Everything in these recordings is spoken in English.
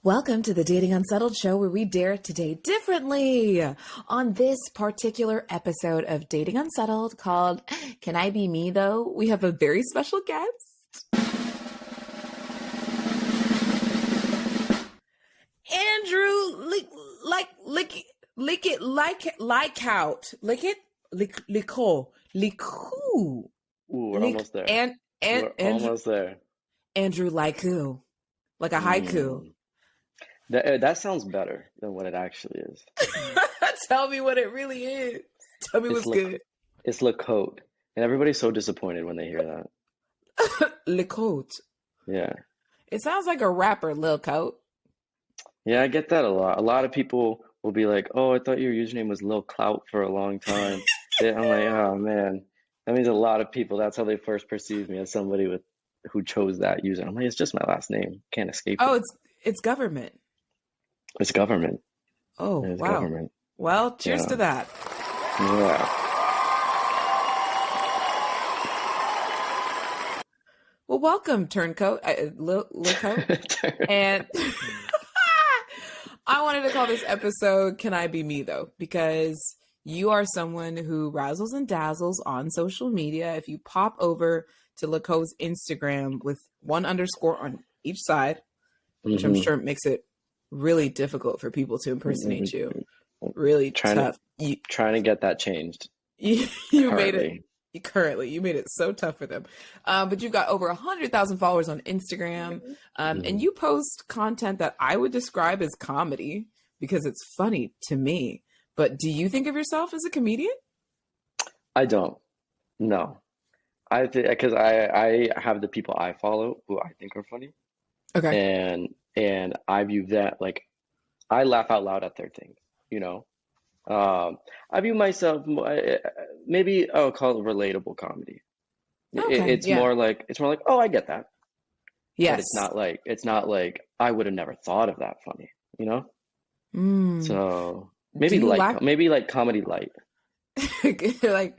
Welcome to the Dating Unsettled show where we dare to date differently. On this particular episode of Dating Unsettled called Can I Be Me Though? We have a very special guest. Andrew Licout. Ooh, we're almost there. We're almost there. Andrew Licout. Like a haiku. That sounds better than what it actually is. Tell me what it really is. Tell me what's good. It's Licout. And everybody's so disappointed when they hear that. Licout. Yeah. It sounds like a rapper, Lil Coat. Yeah, I get that a lot. A lot of people will be like, oh, I thought your username was Lil Clout for a long time. I'm like, oh, man. That means a lot of people, that's how they first perceive me, as somebody who chose that user. I'm like, it's just my last name. Can't escape it. It's government. It's government. Oh, it's wow. Government. Well, cheers to that. Yeah. Well, welcome, Turncoat, Lil Coat. And I wanted to call this episode Can I Be Me Though? Because you are someone who razzles and dazzles on social media. If you pop over to Licout's Instagram with 1_ on each side, which I'm sure makes it really difficult for people to impersonate you. Really tough. Trying to get that changed. You made it. You made it so tough for them. But you've got over 100,000 followers on Instagram. And you post content that I would describe as comedy because it's funny to me. But do you think of yourself as a comedian? I don't. No. I think because I have the people I follow who I think are funny. Okay. And I view that like I laugh out loud at their things, you know. I view myself maybe I'll call it relatable comedy. Okay, It's more like oh, I get that. Yes. But it's not like I would have never thought of that funny, you know? So maybe maybe like comedy light. like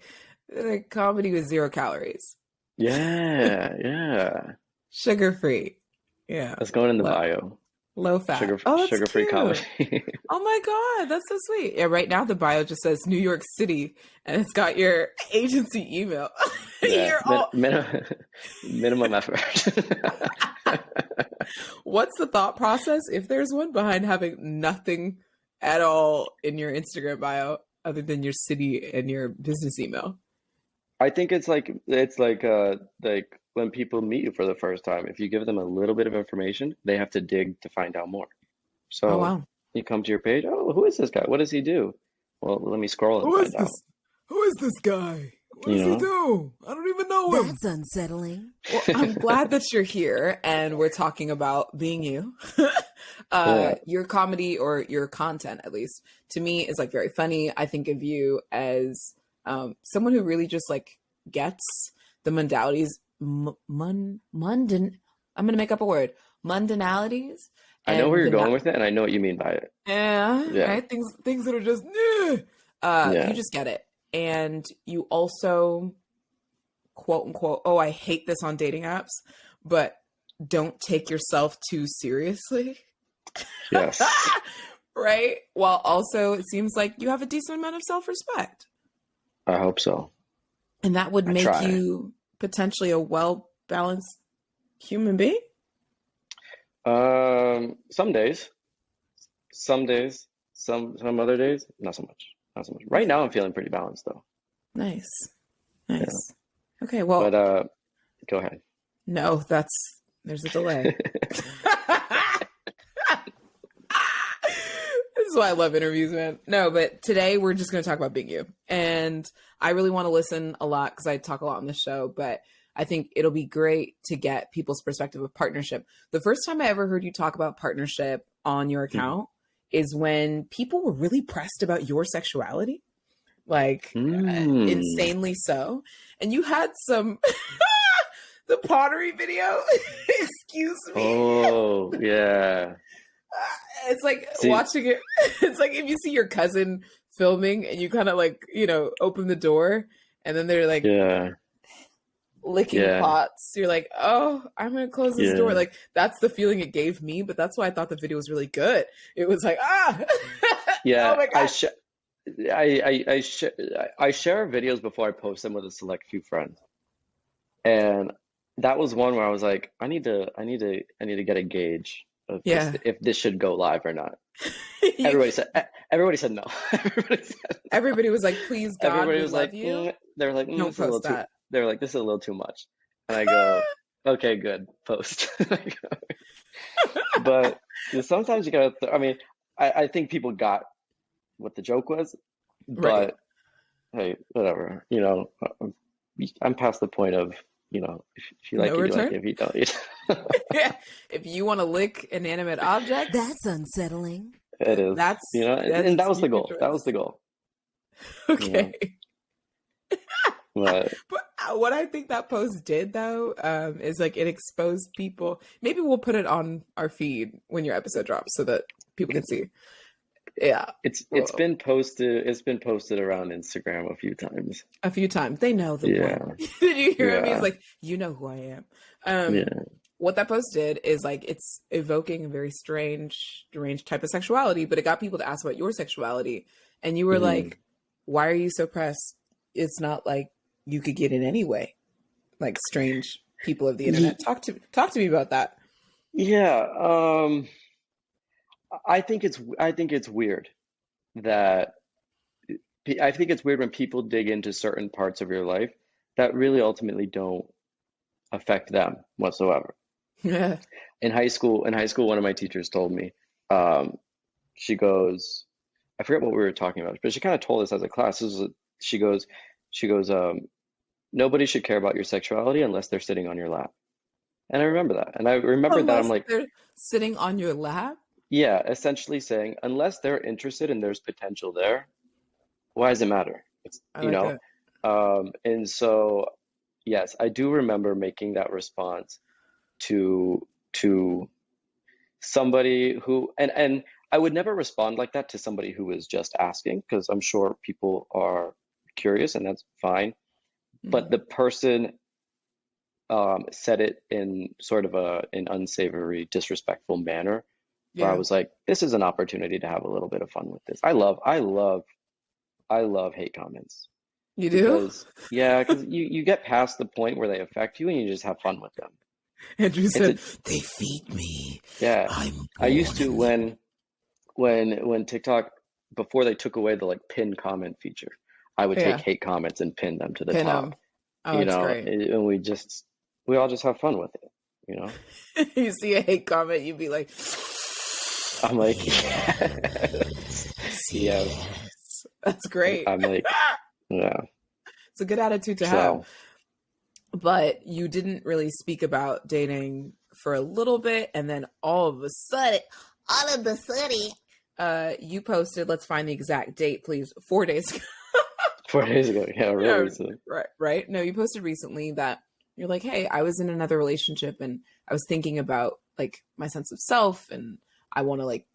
comedy with 0 calories. Yeah. Sugar free. Yeah. That's going in the bio. Low fat. Sugar-free comedy. Oh my God, that's so sweet. Yeah, right now the bio just says New York City and it's got your agency email. Yeah, minimum effort. What's the thought process, if there's one, behind having nothing at all in your Instagram bio other than your city and your business email? I think it's like when people meet you for the first time, if you give them a little bit of information, they have to dig to find out more. So wow. You come to your page, oh, who is this guy? What does he do? Well, let me scroll and find out. Who is this guy? What does he do? I don't even know him. That's unsettling. Well, I'm glad that you're here and we're talking about being you. Your comedy, or your content at least, to me is like very funny. I think of you as someone who really just like gets the modalities, I'm going to make up a word, mundanalities. I know where you're going with it, and I know what you mean by it. Yeah. Right? Things that are just, you just get it. And you also, quote unquote, oh, I hate this on dating apps, but don't take yourself too seriously. Yes. Right? While also it seems like you have a decent amount of self-respect. I hope so. And that would make you potentially a well-balanced human being? Some days. Some other days, not so much. Right now I'm feeling pretty balanced though. Nice. Yeah. Okay, well. But go ahead. No, there's a delay. This is why I love interviews, man. No, but today we're just going to talk about being you. And I really want to listen a lot because I talk a lot on this show, but I think it'll be great to get people's perspective of partnership. The first time I ever heard you talk about partnership on your account is when people were really pressed about your sexuality, like insanely so. And you had some, the pottery video, excuse me. Oh, yeah. It's like watching it. It's like if you see your cousin filming and you kind of like, open the door and then they're like, licking Yeah. pots. You're like, oh, I'm gonna close this door. Yeah. Like that's the feeling it gave me, but that's why I thought the video was really good. It was like, ah, oh Yeah. my god, I share videos before I post them with a select few friends. And that was one where I was like, I need to get a gauge of this, yeah. if this should go live or not. Everybody said no. Everybody was like, please, God, Everybody we was love like, you. they were like, Don't this is a little post too. that. They were like, this is a little too much. And I go, okay, good, post. But sometimes you gotta. I mean, I think people got what the joke was, Right. but hey, whatever. I'm past the point of, if you No like it, you like return. it. If you don't, you don't. If you want to lick inanimate objects, That's unsettling. It is. that's And that was the your goal. That was choice. the goal. Okay. But But what I think that post did though, is like it exposed people. Maybe we'll put it on our feed when your episode drops so that people can see. Yeah. it's been posted. It's been posted around Instagram a few times. A few times. They know the Yeah. one. Did you hear me? Yeah. It's like, you know who I am. Um, Yeah. what that post did is like it's evoking a very strange type of sexuality, but it got people to ask about your sexuality. And you were Mhm. like, why are you so pressed? It's not like you could get in anyway. Like strange people of the internet. Talk to me about that. Yeah. I think it's weird that I think it's weird when people dig into certain parts of your life that really ultimately don't affect them whatsoever. Yeah. In high school, one of my teachers told me, she goes, I forget what we were talking about, but she kind of told us as a class. She goes, nobody should care about your sexuality unless they're sitting on your lap. And I remember that. And I remember that I'm Unless like, they're sitting on your lap. yeah, essentially saying, unless they're interested and there's potential there, why does it matter? It's, I like it. and so, yes, I do remember making that response to somebody who, and I would never respond like that to somebody who was just asking, because I'm sure people are curious and that's fine. But the person said it in sort of an unsavory, disrespectful manner, where I Yeah. was like, this is an opportunity to have a little bit of fun with this. I love hate comments You do? because you get past the point where they affect you and you just have fun with them. Andrew It's said, a, They feed me. yeah, I'm I used to born when TikTok, before they took away the like pin comment feature, I would take yeah, hate comments and pin them to the pin top, them. Oh, it's great. and we all just have fun with it. You see a hate comment, you'd be like, I'm like, yes. yes. that's great. I'm like, yeah. It's a good attitude to have. So, But you didn't really speak about dating for a little bit, and then all of a sudden, you posted, let's find the exact date, please, 4 days ago. 4 days ago, yeah, real No, recently. right. No, you posted recently that you're like, hey, I was in another relationship and I was thinking about like my sense of self and I want to like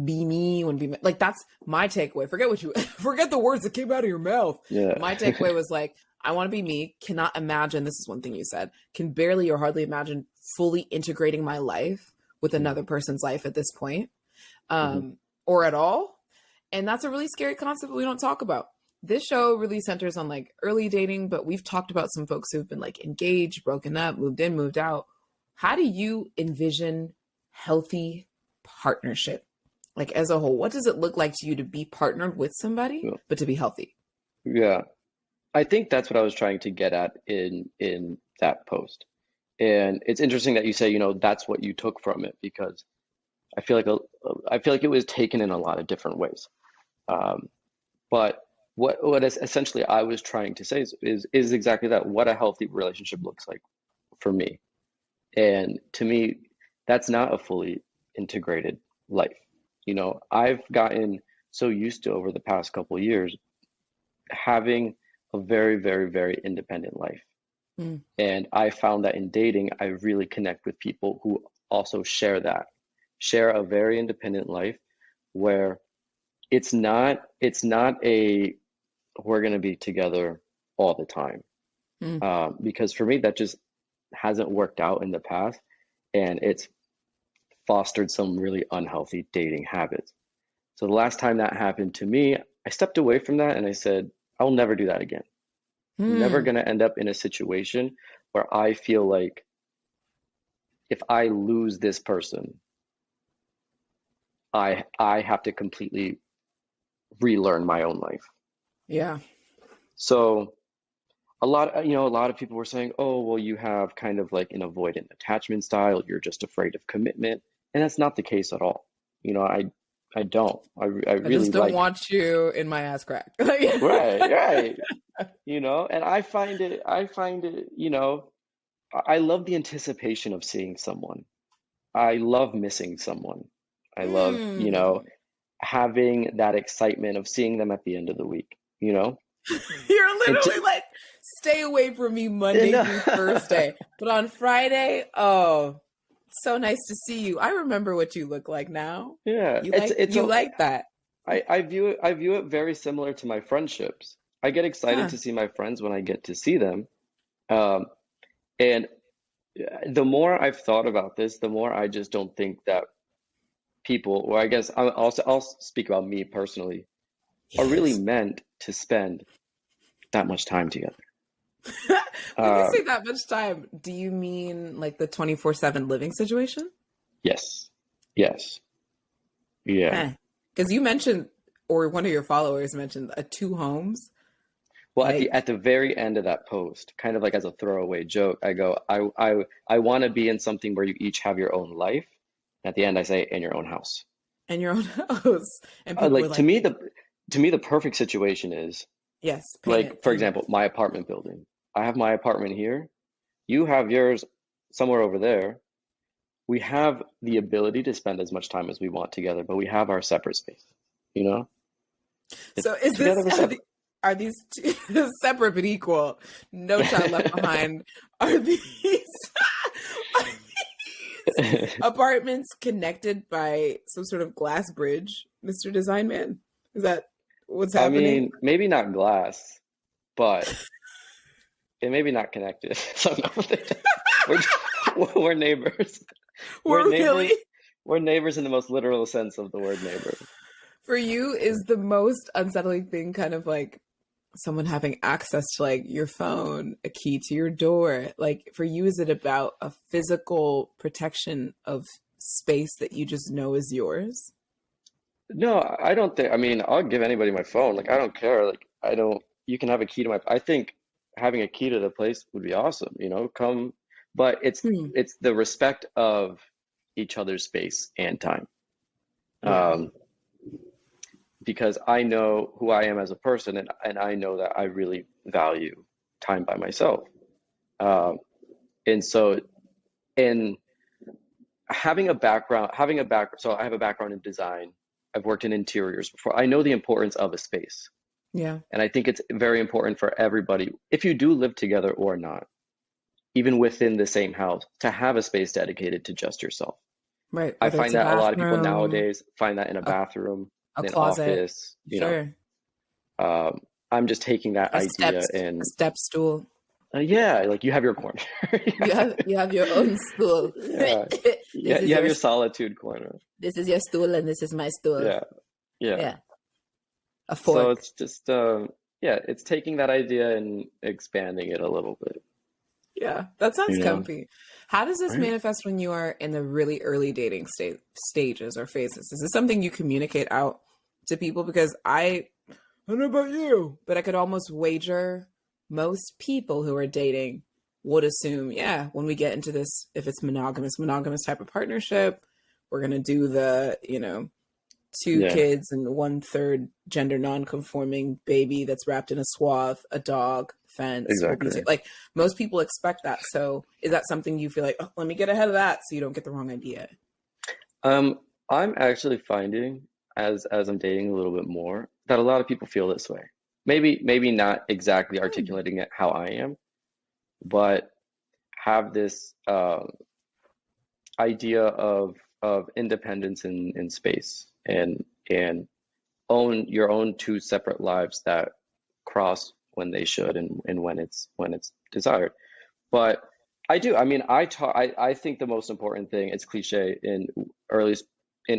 be me when be like that's my takeaway. Forget the words that came out of your mouth. Yeah. My takeaway was like, I want to be me. Cannot imagine. This is one thing you said. Can barely or hardly imagine fully integrating my life with another person's life at this point, or at all. And that's a really scary concept we don't talk about. This show really centers on like early dating, but we've talked about some folks who've been like engaged, broken up, moved in, moved out. How do you envision healthy partnership? Like as a whole, what does it look like to you to be partnered with somebody, Yeah. but to be healthy? Yeah. I think that's what I was trying to get at in that post. And it's interesting that you say, that's what you took from it, because I feel like it was taken in a lot of different ways. But what essentially I was trying to say is exactly that, what a healthy relationship looks like for me. And to me, that's not a fully integrated life. I've gotten so used to, over the past couple of years, having a very, very, very independent life. And I found that in dating, I really connect with people who also share a very independent life, where it's not a we're going to be together all the time. Because for me, that just hasn't worked out in the past, and it's fostered some really unhealthy dating habits. So the last time that happened to me, I stepped away from that and I said, I'll never do that again. I'm never Hmm. going to end up in a situation where I feel like if I lose this person, I have to completely relearn my own life. Yeah. So a lot of people were saying, oh, well, you have kind of like an avoidant attachment style. You're just afraid of commitment. And that's not the case at all. I don't. I I really just don't like, want you in my ass crack. right. And I find it, I love the anticipation of seeing someone. I love missing someone. I love, Hmm. having that excitement of seeing them at the end of the week, You're and literally like, stay away from me Monday and through Thursday. But on Friday, oh, so nice to see you. I remember what you look like now. yeah, You like that. I view it very similar to my friendships. I get excited Huh. to see my friends when I get to see them. Um, and the more I've thought about this, the more I just don't think that people, or I guess I'll speak about me personally, are really Yes. meant to spend that much time together. When you Um, say that much time, do you mean like the 24/7 living situation? yes, yes, yeah. Huh. Because you mentioned, or one of your followers mentioned, two homes. Well, at the Like, at the very end of that post, kind of like as a throwaway joke, I go, I want to be in something where you each have your own life. At the end, I say, in your own house. in your own house. And people were Like like, to me, the perfect situation is yes, paint like, it, for paint it. example, my apartment building. I have my apartment here. You have yours somewhere over there. We have the ability to spend as much time as we want together, but we have our separate space. You know, it's So is this, together but separate. are these two separate but equal? No child left behind. Are these, are these apartments connected by some sort of glass bridge, Mr. Design Man? Is that what's I happening? mean, maybe not glass, but it may be not connected. So no, we're we're neighbors. We're We're really, neighbors. We're neighbors in the most literal sense of the word neighbor. for you, is the most unsettling thing kind of like someone having access to like your phone, a key to your door? Like for you, is it about a physical protection of space that you just know is yours? No, I don't think. I mean, I'll give anybody my phone. Like, I don't care. Like, I don't. You can have a key to my. I think having a key to the place would be awesome. Come, but it's Hmm. it's the respect of each other's space and time. Yeah. Um, because I know who I am as a person, and I know that I really value time by myself. Um, and so, in so I have a background in design. I've worked in interiors before. I know the importance of a space. Yeah. And I think it's very important for everybody, if you do live together or not, even within the same house, to have a space dedicated to just yourself. Right. I Whether it's find a that a lot of people bathroom, nowadays find that in a a, bathroom, a in an closet. office. Sure. Um, I'm just taking that A idea steps, a and step stool. yeah, like you have your corner. You have your own stool. Yeah, This yeah, is you have your solitude corner. your stool and this is my stool. Yeah, yeah. Yeah. A So fork. it's just yeah, it's taking that idea and expanding it a little bit, Yeah. That sounds you know, comfy. How does this right? manifest when you are in the really early dating stages or phases? Is this something you communicate out to people? Because I don't know about you, but I could almost wager most people who are dating would assume, yeah, when we get into this, if it's monogamous type of partnership, we're gonna do the, two Yeah, kids and one third gender non-conforming baby that's wrapped in a swath, a dog, fence will be exactly. like most people expect that. So is that something you feel like, oh, let me get ahead of that so you don't get the wrong idea? Um, I'm actually finding as I'm dating a little bit more that a lot of people feel this way. Maybe not exactly Hmm. articulating it how I am, but have this idea of independence in space and own your own two separate lives that cross when they should, and when it's desired. But I do. I mean, I think the most important thing, it's cliche in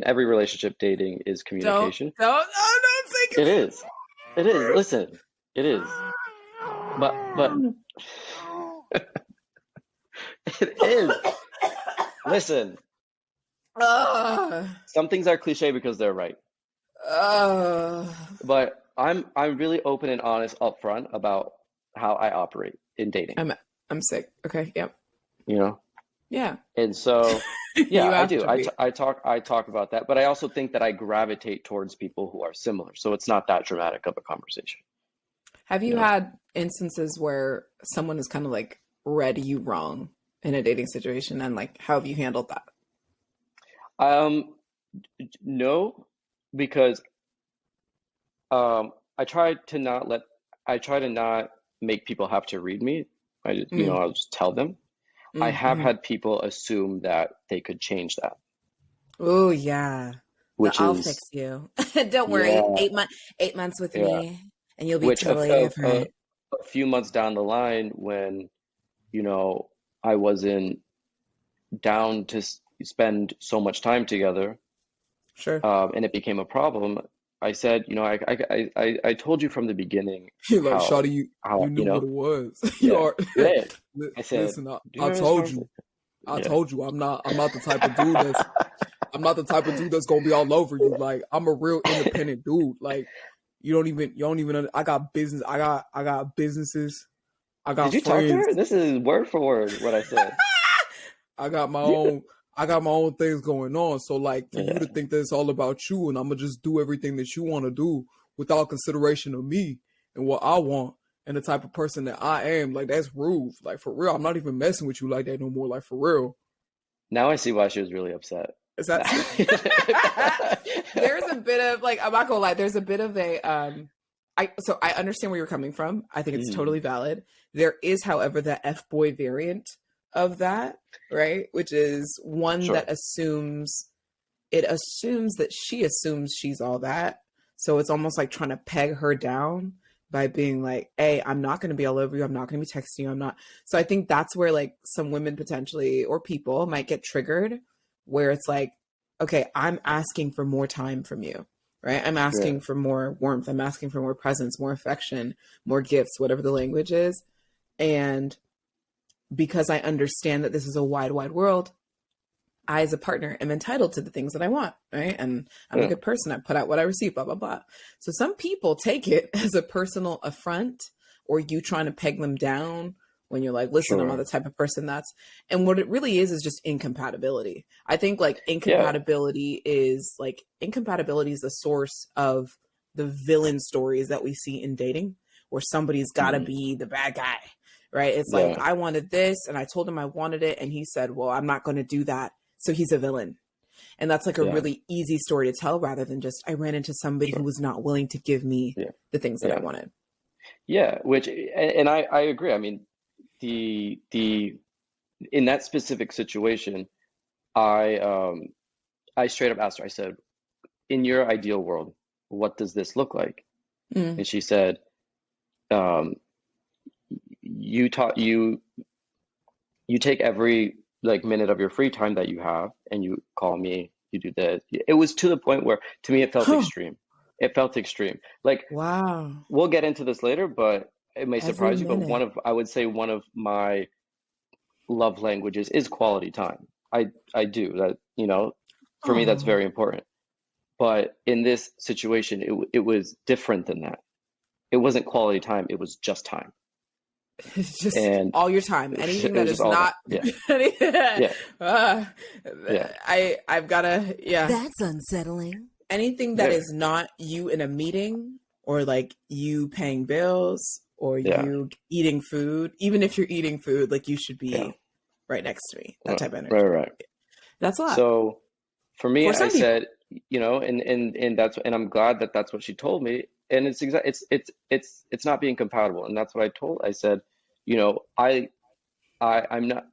every relationship, dating, is communication. Don't say It is. It is. Listen, it is. But it is. Listen. Some things are cliche because they're right. But I'm really open and honest upfront about how I operate in dating. I'm sick. Okay. Yep. You know? Yeah. And so yeah, I do. to be. I talk about that, but I also think that I gravitate towards people who are similar. So it's not that dramatic of a conversation. Have you had instances where someone has kind of like read you wrong in a dating situation, and like how have you handled that? No, because I try to not make people have to read me. I'll just tell them. I have had people assume that they could change that. Oh yeah. I'll fix you. Don't worry. Yeah. 8 months with me and you'll be totally different. A few months down the line, when, I wasn't down to spend so much time together, sure, and it became a problem, I said, I told you from the beginning. You're like, Shawty, you knew what it was. I said, listen, I told you. I told you I'm not the type of dude that's gonna be all over you. Like, I'm a real independent dude. Like, you don't even I got business. I got businesses. I got Did you friends. talk to her? This is word for word what I said. I got my own things going on. So like, for you to think that it's all about you and I'm gonna just do everything that you want to do without consideration of me and what I want and the type of person that I am, like, that's rude. Like, for real, I'm not even messing with you like that no more. Like, for real. Now I see why she was really upset. Is that there's a bit of like, I'm not gonna lie, there's a bit of a I understand where you're coming from. I think it's totally valid. There is, however, the F-boy variant of that, right? Which is one that assumes that she assumes she's all that. So it's almost like trying to peg her down by being like, hey, I'm not going to be all over you. I'm not going to be texting you. I'm not. So I think that's where like some women potentially, or people, might get triggered, where it's like, okay, I'm asking for more time from you, right? I'm asking for more warmth. I'm asking for more presence, more affection, more gifts, whatever the language is. And because I understand that this is a wide, wide world, I, as a partner, am entitled to the things that I want, right? And I'm a good person. I put out what I receive, blah, blah, blah. So some people take it as a personal affront, or you trying to peg them down when you're like, listen, I'm not the type of person that's, and what it really is just incompatibility. I think like incompatibility is the source of the villain stories that we see in dating, where somebody's got to be the bad guy, right? It's like, I wanted this and I told him I wanted it. And he said, well, I'm not going to do that. So he's a villain. And that's like a really easy story to tell, rather than just, I ran into somebody who was not willing to give me the things that I wanted. Yeah. Which, and I agree. I mean, the in that specific situation, I straight up asked her, I said, in your ideal world, what does this look like? And she said, you take every like minute of your free time that you have and you call me, you do this. It was to the point where, to me, it felt extreme. It felt extreme. Like, wow. We'll get into this later, but it may surprise you, but I would say one of my love languages is quality time. I do that, for me, that's very important. But in this situation, it was different than that. It wasn't quality time. It was just time. It's just all your time. Anything that is not. I've got to. Yeah. That's unsettling. Anything that is not you in a meeting, or like you paying bills, or you eating food. Even if you're eating food, like, you should be right next to me. That type of energy. Right. That's a lot. So for me, I said, and I'm glad that that's what she told me. And it's not being compatible. And that's what I said, I'm not,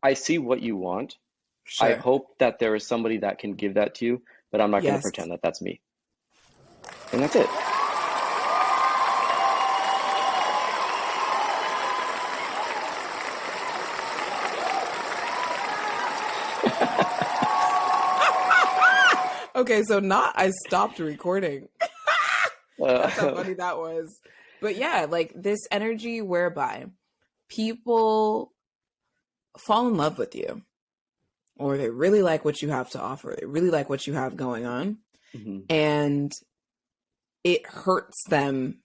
I see what you want. Sure. I hope that there is somebody that can give that to you, but I'm not going to pretend that that's me. And that's it. Okay, so not I stopped recording. That's how funny that was. But yeah, like this energy whereby people fall in love with you, or they really like what you have to offer. They really like what you have going on. Mhm. And it hurts them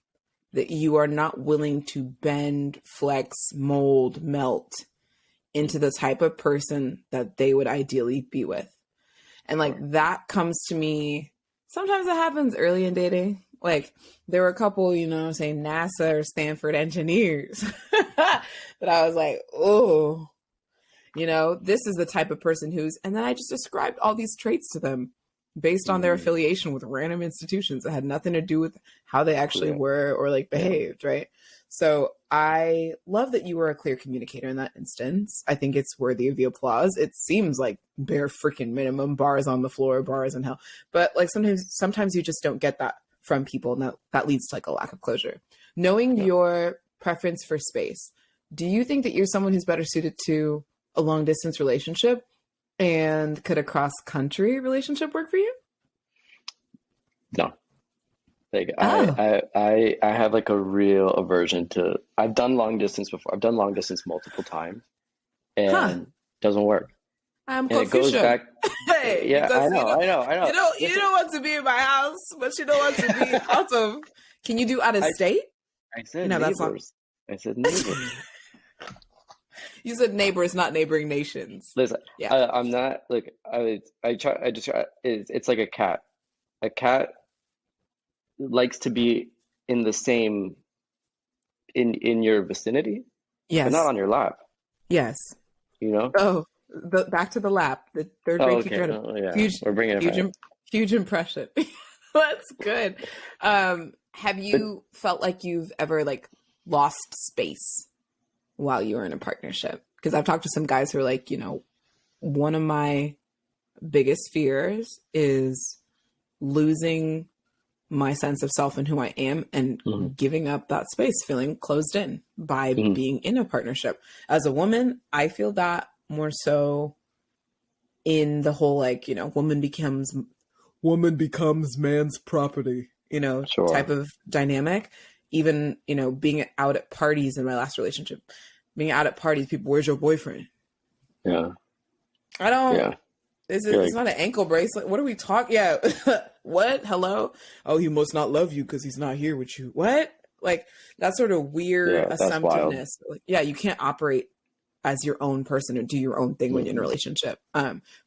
that you are not willing to bend, flex, mold, melt into the type of person that they would ideally be with. And like that comes to me, sometimes it happens early in dating. Like there were a couple, you know, say NASA or Stanford engineers that I was like, oh, you know, this is the type of person who's, and then I just described all these traits to them based on their affiliation with random institutions that had nothing to do with how they actually were or like behaved, right? So I love that you were a clear communicator in that instance. I think it's worthy of the applause. It seems like bare freaking minimum, bars on the floor, bars in hell. But like sometimes you just don't get that from people, and that leads to like a lack of closure. Knowing your preference for space, do you think that you're someone who's better suited to a long distance relationship, and could a cross country relationship work for you? No. Like I have like a real aversion to, I've done long distance before. I've done long distance multiple times and it doesn't work. I'm and it goes back. Hey, Yeah, because I know. You don't want to be in my house, but you don't want to be out of. Can you do out of state? I said No, neighbors. that's not. I said neighbors. You said neighbors, not neighboring nations. Listen, Yeah. I'm not like I just try. It's like a cat. A cat likes to be in the same in your vicinity, Yes. but not on your lap. Yes. You know. Oh, back to the lap. The third grade teacher. We're bringing it back. Huge impression. That's good. Have you felt like you've ever like lost space while you were in a partnership? Because I've talked to some guys who are like, you know, one of my biggest fears is losing my sense of self and who I am, and giving up that space, feeling closed in by being in a partnership. As a woman, I feel that more so in the whole, like, you know, woman becomes man's property, you know, type of dynamic. Even, you know, being out at parties in my last relationship, being out at parties, people, where's your boyfriend? Yeah. I don't, it's not an ankle bracelet. What are we talking? Yeah. What? Hello? Oh, he must not love you because he's not here with you. What? Like that sort of weird assumptiveness. Like, yeah, you can't operate as your own person or do your own thing when you're in a relationship.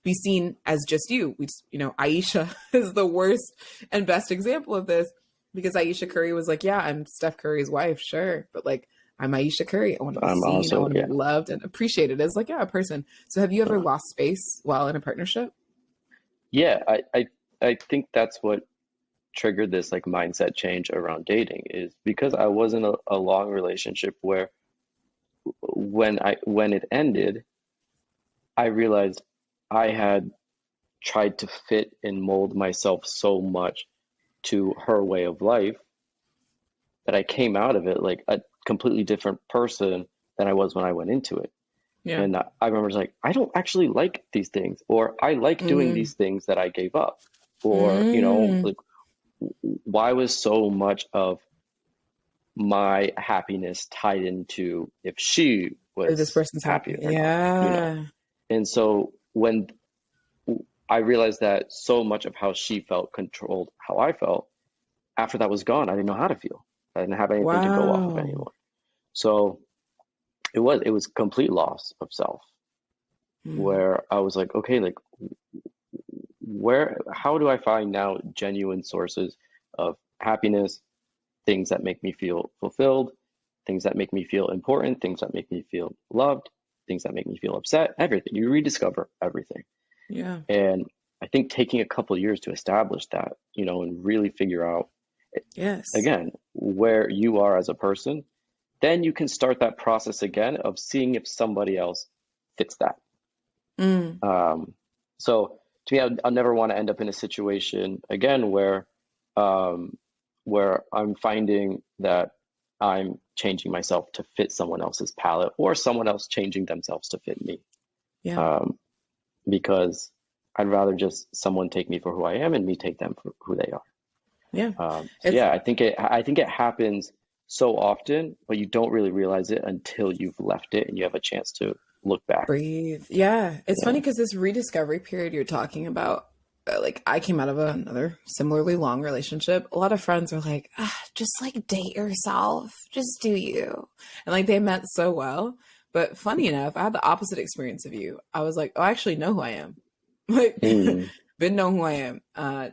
Be seen as just you. You know, Aisha is the worst and best example of this, because Aisha Curry was like, yeah, I'm Steph Curry's wife, sure, but like I'm Aisha Curry. I want to be seen. I want to be loved and appreciated as like a person. So have you ever lost space while in a partnership? Yeah, I think that's what triggered this like mindset change around dating, is because I was in a long relationship where when it ended, I realized I had tried to fit and mold myself so much to her way of life that I came out of it like a completely different person than I was when I went into it. Yeah. And I remember like, I don't actually like these things, or I like doing these things that I gave up, or, you know, like why was so much of my happiness tied into if she was this person's happy. Yeah. You know? And so when I realized that so much of how she felt controlled how I felt, after that was gone, I didn't know how to feel. I didn't have anything to go off of anymore. So it was complete loss of self, where I was like, okay, like how do I find now genuine sources of happiness, things that make me feel fulfilled, things that make me feel important, things that make me feel loved, things that make me feel upset, everything. You rediscover everything. Yeah. And I think taking a couple of years to establish that, you know, and really figure out, again, where you are as a person, then you can start that process again of seeing if somebody else fits that. So to me, I'll never want to end up in a situation again where I'm finding that I'm changing myself to fit someone else's palette, or someone else changing themselves to fit me. Yeah. because I'd rather just someone take me for who I am and me take them for who they are. Yeah. So yeah, I think it happens so often, but you don't really realize it until you've left it and you have a chance to look back. Breathe. Yeah. It's funny because this rediscovery period you're talking about, like I came out of another similarly long relationship. A lot of friends are like, just like date yourself, just do you. And like they meant so well. But funny enough, I had the opposite experience of you. I was like, oh, I actually know who I am. Like, been know who I am,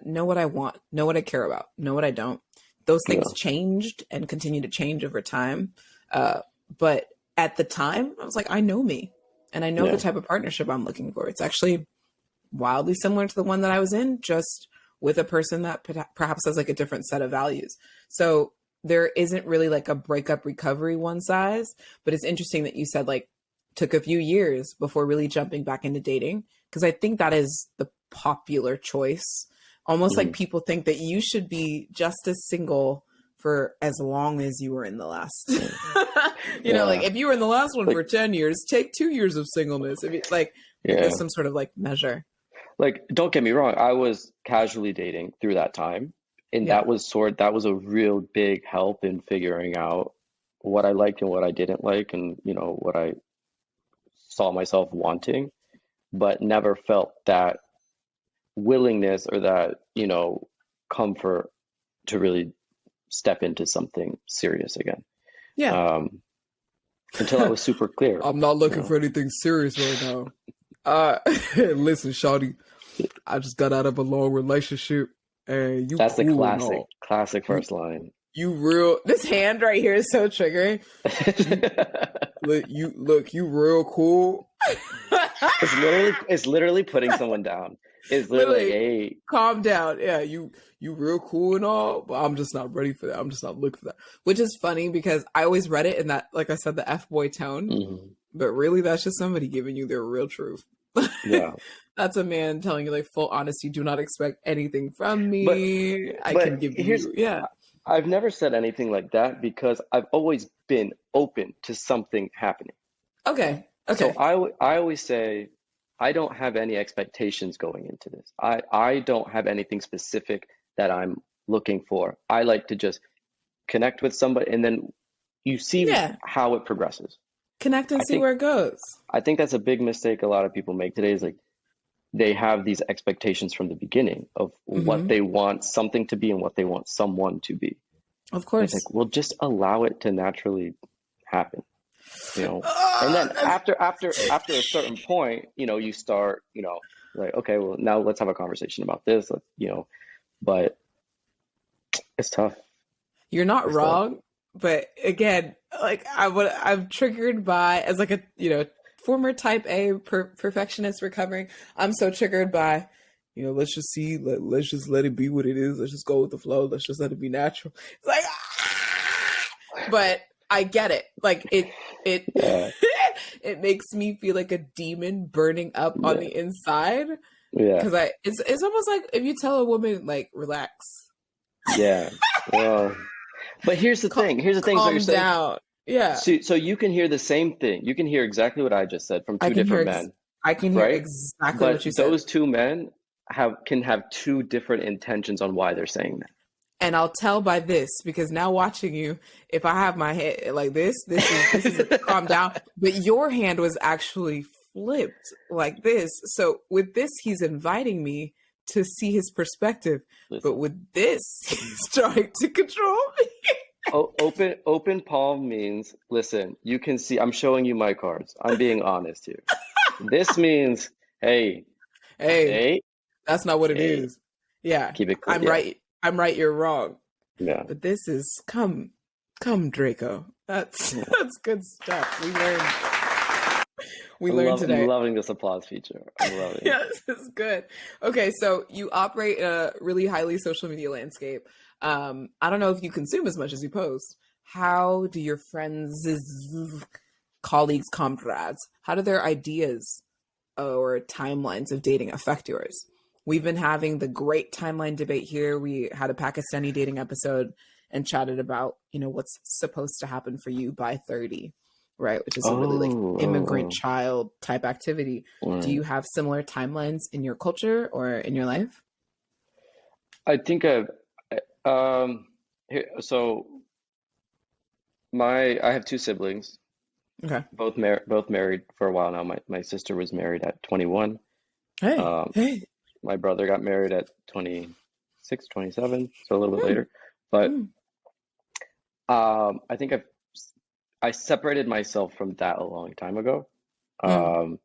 know what I want, know what I care about, know what I don't. Those things changed and continue to change over time. But at the time, I was like, I know me and I know the type of partnership I'm looking for. It's actually wildly similar to the one that I was in, just with a person that perhaps has like a different set of values. So there isn't really like a breakup recovery one size, but it's interesting that you said like took a few years before really jumping back into dating. Because I think that is the popular choice. Almost like people think that you should be just as single for as long as you were in the last. you know, like if you were in the last one for 10 years, take 2 years of singleness. If you, like there's some sort of like measure. Like, don't get me wrong, I was casually dating through that time. And that was a real big help in figuring out what I liked and what I didn't like, and you know, what I saw myself wanting, but never felt that willingness or that, you know, comfort to really step into something serious again. Until I was super clear. I'm not looking for anything serious right now. Listen, shawty, I just got out of a long relationship, and you. That's cool the classic first line. You real. This hand right here is so triggering. You real cool. It's literally putting someone down. It's literally, hey, calm down. Yeah, you real cool and all, but I'm just not ready for that. I'm just not looking for that. Which is funny because I always read it in that, like I said, the F-boy tone. But really, that's just somebody giving you their real truth. Yeah. That's a man telling you like full honesty. Do not expect anything from me. I can give you. Yeah. I've never said anything like that because I've always been open to something happening. Okay. So I always say, I don't have any expectations going into this. I don't have anything specific that I'm looking for. I like to just connect with somebody and then you see how it progresses. Connect and see where it goes. I think that's a big mistake a lot of people make today, is like they have these expectations from the beginning of what they want something to be and what they want someone to be. Of course. And it's like, well, just allow it to naturally happen. You know, and then after a certain point, you know, you start, you know, like, okay, well, now let's have a conversation about this, you know, but it's tough. You're not wrong, but again, like I'm triggered by, as like a, you know, former type A perfectionist recovering. I'm so triggered by, you know, let's just see, let's just let it be what it is. Let's just go with the flow. Let's just let it be natural. It's like, but I get it. Like it it makes me feel like a demon burning up on the inside. Yeah. Because it's almost like if you tell a woman like relax. Yeah. Well, but here's the thing. Here's the thing. Calm down. Yeah. So you can hear the same thing. You can hear exactly what I just said from two different men. I can hear exactly what you said. But those two men can have two different intentions on why they're saying that. And I'll tell by this, because now watching you, if I have my head like this is calm down. But your hand was actually flipped like this. So with this, he's inviting me to see his perspective. Listen. But with this, he's trying to control me. Open palm means, listen, you can see, I'm showing you my cards. I'm being honest here. This means, hey. That's not what it is. Yeah. Keep it clear. I'm right, you're wrong. Yeah. But this is come Draco. That's good stuff. We learned today. I'm loving this applause feature. I'm loving it. Yeah, this is good. Okay, so you operate in a really highly social media landscape. I don't know if you consume as much as you post. How do your friends, colleagues, comrades, how do their ideas or timelines of dating affect yours? We've been having the great timeline debate here. We had a Pakistani dating episode and chatted about, you know, what's supposed to happen for you by 30. right? Which is a really like immigrant Oh, child type activity. Do right. you have similar timelines in your culture or in your life? I think here, so I have two siblings, Okay. both married for a while now. My sister was married at 21. Hey, Um, hey. my brother got married at 26, 27, so a little bit Hmm, later. But hmm, I think I separated myself from that a long time ago. hmm. Um,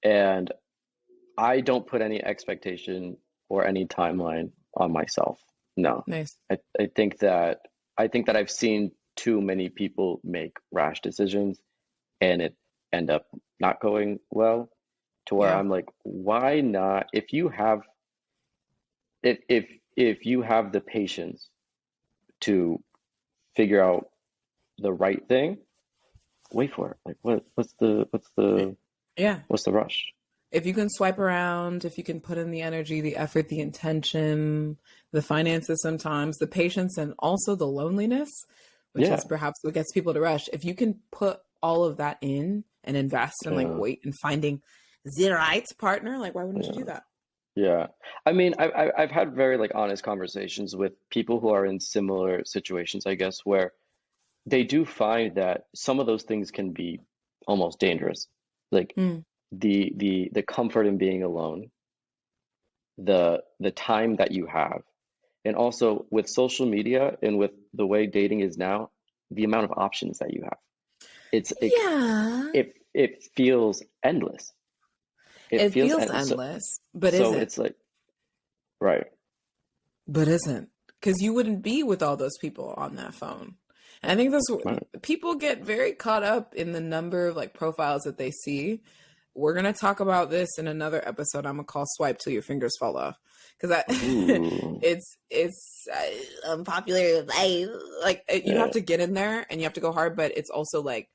and I don't put any expectation or any timeline on myself. No. Nice. I think that I've seen too many people make rash decisions and it end up not going well to where Yeah. I'm like, why not? If you have the patience to figure out the right thing, wait for it. Like Yeah. what's the rush? If you can swipe around, if you can put in the energy, the effort, the intention, the finances sometimes, the patience, and also the loneliness, which Yeah. is perhaps what gets people to rush. If you can put all of that in and invest and like Yeah. wait and finding the right partner, like why wouldn't you do Yeah. that? Yeah. I mean, I've had very like honest conversations with people who are in similar situations, I guess, where they do find that some of those things can be almost dangerous. Like Mm, the comfort in being alone, the time that you have, and also with social media and with the way dating is now, the amount of options that you have. yeah. It feels endless. It It feels feels endless. So, endless, but so isn't. it's like, right. But isn't. Because you wouldn't be with all those people on that phone. And I think that's Right. what people get very caught up in the number of like profiles that they see. We're gonna talk about this in another episode. I'm gonna call "Swipe Till Your Fingers Fall Off" because I, Ooh. it's unpopular advice. Like you have Yeah. to get in there and you have to go hard, but it's also like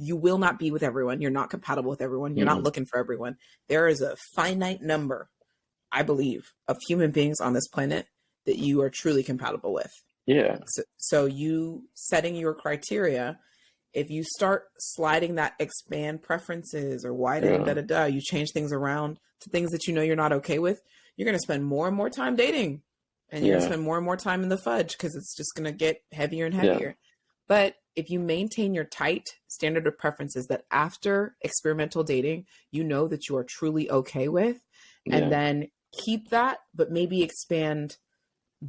you will not be with everyone. You're not compatible with everyone. You're not Mm-mm. looking for everyone. There is a finite number, I believe, of human beings on this planet that you are truly compatible with. Yeah. So you setting your criteria, if you start sliding that expand preferences or widen Yeah. da da da, you change things around to things that you know you're not okay with, you're going to spend more and more time dating and you're going to Yeah. spend more and more time in the fudge because it's just going to get heavier and Yeah. heavier. But if you maintain your tight standard of preferences that after experimental dating, you know that you are truly okay with, and Yeah. then keep that, but maybe expand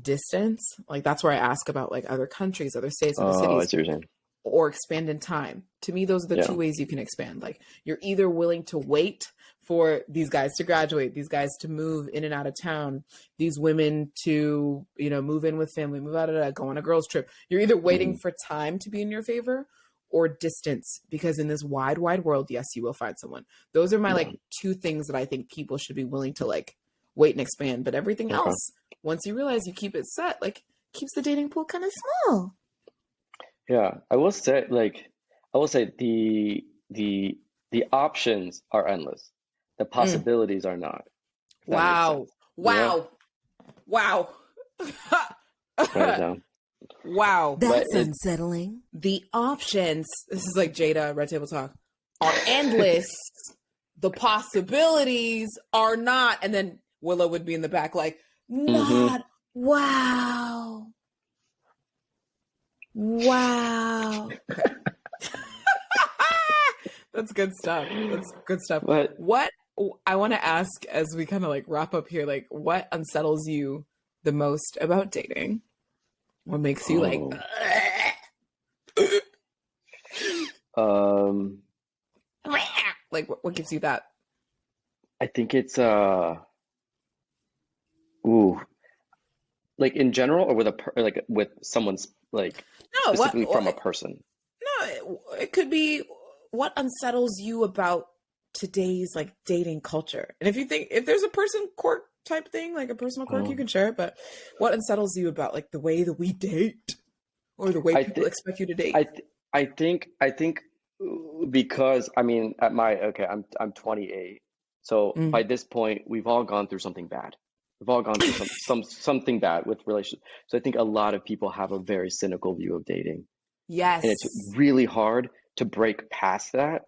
distance. Like that's where I ask about like other countries, other states, other Oh, I cities, see what you're saying. or expand in time. To me, those are the Yeah. two ways you can expand. Like you're either willing to wait for these guys to graduate, these guys to move in and out of town, these women to, move in with family, move out of that, go on a girls trip. You're either waiting Mm. for time to be in your favor or distance, because in this wide, wide world, yes, you will find someone. Those are my Yeah. like two things that I think people should be willing to like wait and expand. But everything Okay. else, once you realize you keep it set, like keeps the dating pool kind of small. Yeah. I will say the options are endless. The Mm. possibilities are not, if that makes Wow. sense. Yeah. Wow. Wow. Write it down. Wow. But That's it, unsettling. The options, this is like Jada, Red Table Talk, are endless. The possibilities are not. And then Willow would be in the back like, mm-hmm. not. Wow. Wow. Okay. That's good stuff. That's good stuff. But What I want to ask as we kind of like wrap up here, like what unsettles you the most about dating? What makes you like, um, like what gives you that? I think it's like in general or with like with someone's like No, specifically from a person. no, it could be what unsettles you about today's like dating culture. And if there's a person quirk type thing, like a personal quirk, you Um, can share it. But what unsettles you about like the way that we date or the way I people think expect you to date? I think because I mean at my okay I'm 28, so Mm. by this point we've all gone through something bad. We've all gone through something bad with relationships. So I think a lot of people have a very cynical view of dating, and it's Yes. really hard to break past that,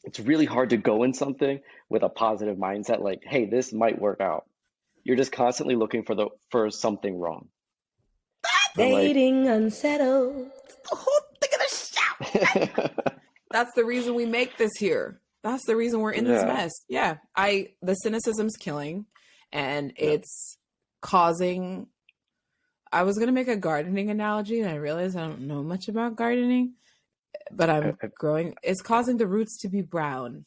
it's really hard to go in something with a positive mindset, like, hey, this might work out. You're just constantly looking for something wrong. And like, Dating unsettled. The whole thing of the show. That's the reason we make this here. That's the reason we're in this mess. Yeah. The cynicism's killing, and it's causing. I was gonna make a gardening analogy, and I realized I don't know much about gardening, but I'm growing. It's causing the roots to be brown.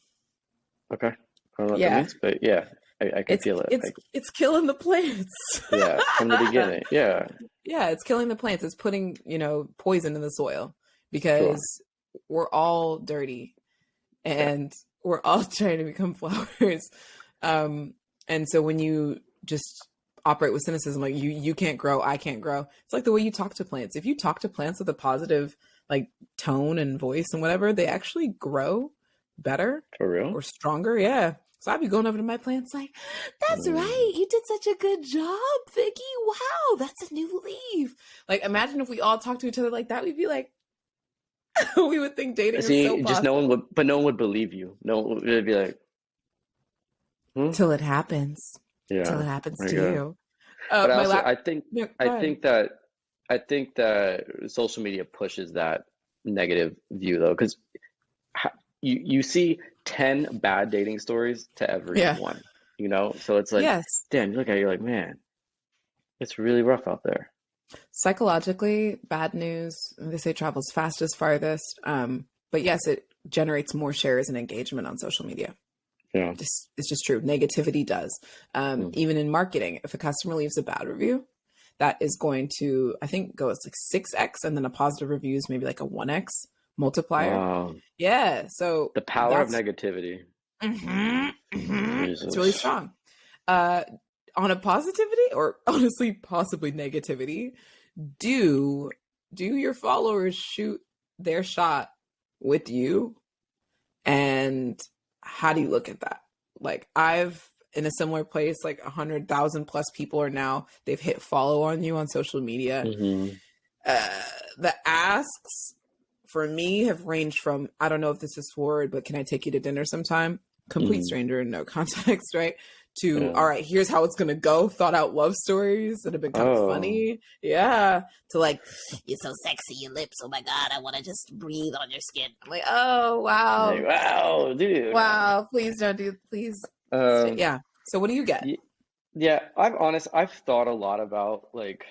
Okay. I don't know what that means, but yeah, I can feel it. It's killing the plants. Yeah, from the beginning. Yeah. Yeah, it's killing the plants. It's putting, poison in the soil because we're all dirty and we're all trying to become flowers. And so when you just operate with cynicism, like you can't grow, I can't grow. It's like the way you talk to plants. If you talk to plants with a positive like tone and voice and whatever, they actually grow better. For real? Or stronger. Yeah. So I'd be going over to my plants like, that's right. You did such a good job, Vicky. Wow. That's a new leaf. Like, imagine if we all talked to each other like that. We'd be like, we would think dating is so just possible. no one would believe you. No one would be like, Till it happens. Yeah. Till it happens to Yeah. you. But also, I Yeah, think that social media pushes that negative view though, because you see 10 bad dating stories to every one, so it's like, yes. damn, you look at it, you're like, man, it's really rough out there. Psychologically, bad news, they say travels fastest, farthest. But yes, it generates more shares and engagement on social media. Yeah. It's just true. Negativity does. Even in marketing, if a customer leaves a bad review, that is going to, I think, go as like 6x, and then a positive review is maybe like a 1x multiplier. Wow. Yeah. So The power of negativity. It's really strong. On a positivity, or honestly, possibly negativity, do your followers shoot their shot with you? And how do you look at that? Like, I've in a similar place, like 100,000 plus people are now, they've hit follow on you on social media. The asks for me have ranged from, I don't know if this is forward, but can I take you to dinner sometime? Complete stranger in no context, right? To, all right, here's how it's going to go. Thought out love stories that have been kind of funny. Yeah. To like, You're so sexy, your lips. Oh my God, I want to just breathe on your skin. I'm like, oh, wow. Like, wow, dude. Wow. Please don't do, please. Yeah. So what do you get? Yeah, I've thought a lot about like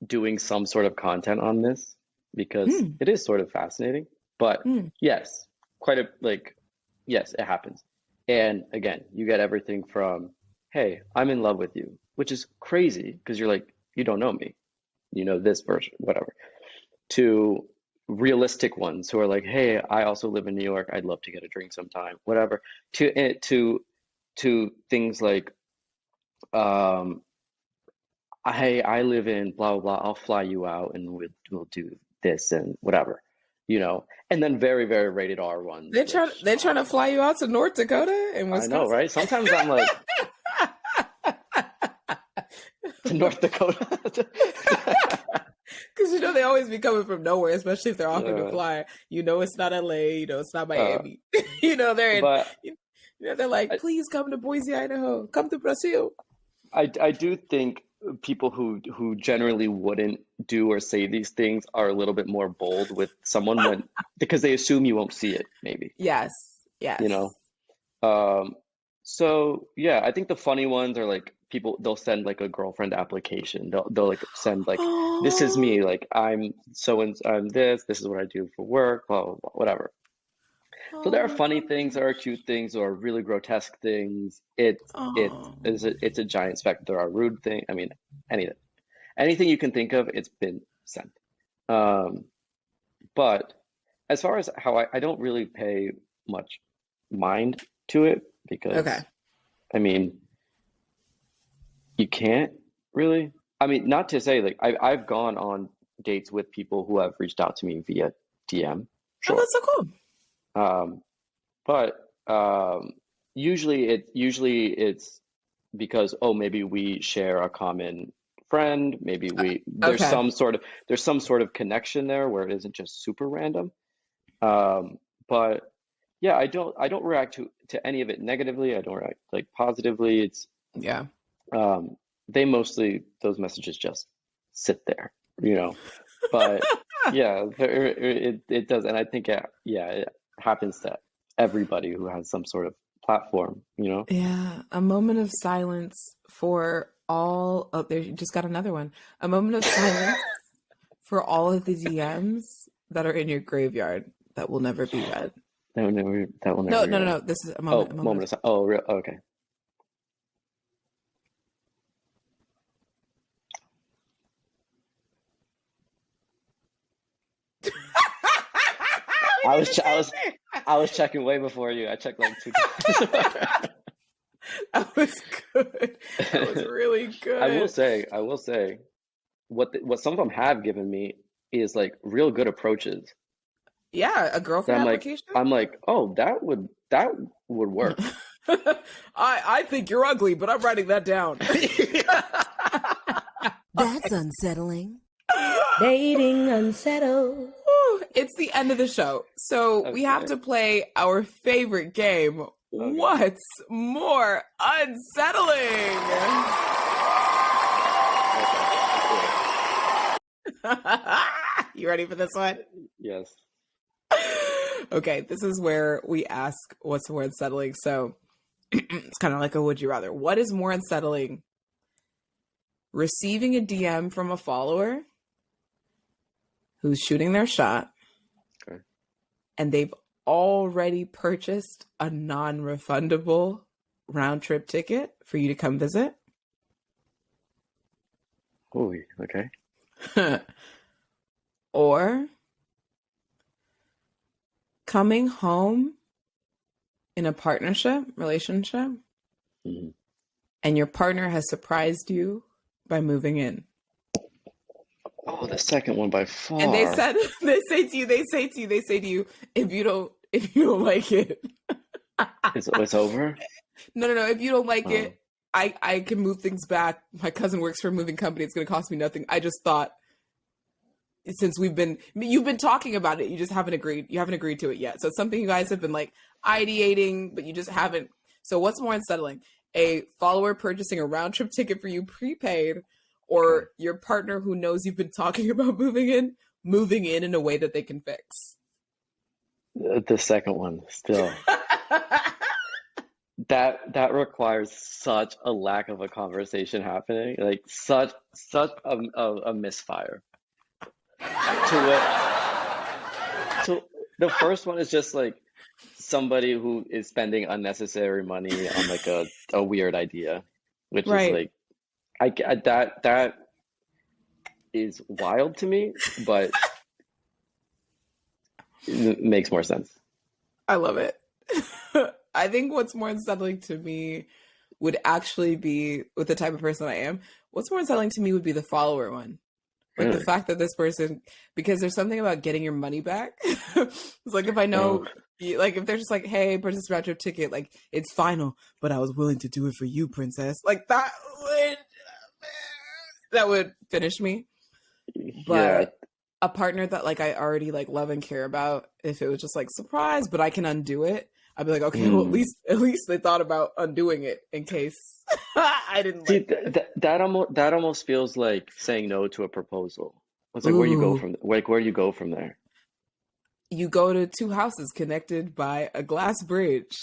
doing some sort of content on this because it is sort of fascinating. But yes, yes, it happens. And again, you get everything from, hey, I'm in love with you, which is crazy because you're like, you don't know me, this version, whatever, to realistic ones who are like, hey, I also live in New York. I'd love to get a drink sometime, whatever, to things like, hey, I live in blah, blah, blah. I'll fly you out and we'll do this and whatever, and then very, very rated R ones. They're trying to fly you out to North Dakota and Wisconsin. I know, right? Sometimes I'm like, to North Dakota. Because they always be coming from nowhere, especially if they're offering to fly. It's not LA, it's not Miami. They're like, please come to Boise, Idaho. Come to Brazil. I do think people who generally wouldn't do or say these things are a little bit more bold with someone because they assume you won't see it, maybe. Yes. So yeah, I think the funny ones are like people, they'll send like a girlfriend application. They'll like send like, this is me, like I'm this is what I do for work, blah, blah, blah, whatever. So there are funny things, there are cute things, there are really grotesque things. It's a giant spectrum. There are rude things. I mean, anything you can think of, it's been sent. But as far as how I don't really pay much mind to it because, I mean, you can't really. I mean, not to say like I've gone on dates with people who have reached out to me via DM. Sure. Oh, that's so cool. But usually it's because maybe we share a common friend, maybe there's some sort of connection there where it isn't just super random. But yeah, I don't react to any of it negatively. I don't react like positively. It's Yeah. those messages just sit there, But yeah, it does, and I think it happens to everybody who has some sort of platform, Yeah. A moment of silence for all. Oh, there, you just got another one. A moment of silence for all of the DMs that are in your graveyard that will never be read. That will never. No. This is a moment. Oh, moment of real. Okay. I was checking way before you. I checked like 2 times. That was good. That was really good. I will say, what some of them have given me is like real good approaches. Yeah, a girlfriend application. I'm like, oh, that would work. I think you're ugly, but I'm writing that down. That's unsettling. Dating unsettled. It's the end of the show, so we have to play our favorite game. Okay. What's more unsettling? You ready for this one? Yes. Okay, this is where we ask what's more unsettling. So it's kind of like a would you rather. What is more unsettling? Receiving a DM from a follower who's shooting their shot, okay, and they've already purchased a non-refundable round-trip ticket for you to come visit. Oh, okay. Or coming home in a relationship, mm-hmm, and your partner has surprised you by moving in. Oh, the second one by far. And they say to you, if you don't like it, it's over. No. If you don't like it, I can move things back. My cousin works for a moving company. It's going to cost me nothing. I just thought, since you've been talking about it, you just haven't agreed. You haven't agreed to it yet. So it's something you guys have been like ideating, but you just haven't. So what's more unsettling? A follower purchasing a round trip ticket for you prepaid, or your partner who knows you've been talking about moving in a way that they can fix? The second one still. That requires such a lack of a conversation happening, like such a misfire. So the first one is just like somebody who is spending unnecessary money on like a weird idea, which is like that is wild to me, but it makes more sense. I love it. I think what's more unsettling to me would actually be, with the type of person I am, what's more unsettling to me would be the follower one. Like the fact that this person, because there's something about getting your money back. It's like if I know, like if they're just like, hey, purchase a round trip ticket, like it's final, but I was willing to do it for you, princess. Like that would finish me. But a partner that like I already like love and care about, if it was just like surprise, but I can undo it, I'd be like, okay, well at least they thought about undoing it in case I didn't like it. That almost feels like saying no to a proposal. It's like where do you go from there? You go to two houses connected by a glass bridge.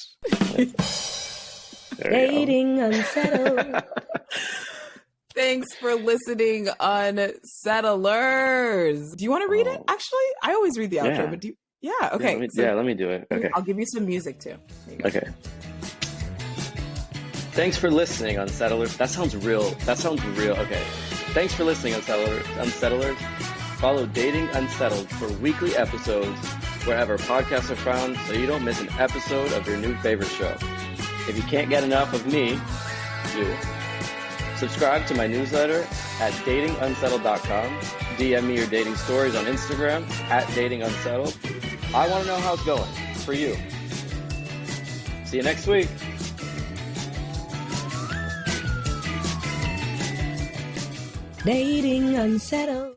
Dating unsettled. Thanks for listening, Unsettlers. Do you want to read it? Actually, I always read the outro, but do you? Yeah, okay. Let me do it. Okay. I'll give you some music too. Okay. Thanks for listening, Unsettlers. That sounds real. Okay. Thanks for listening, Unsettlers. Follow Dating Unsettled for weekly episodes wherever podcasts are found so you don't miss an episode of your new favorite show. If you can't get enough of me, subscribe to my newsletter at datingunsettled.com. DM me your dating stories on Instagram at datingunsettled. I want to know how it's going for you. See you next week. Dating unsettled.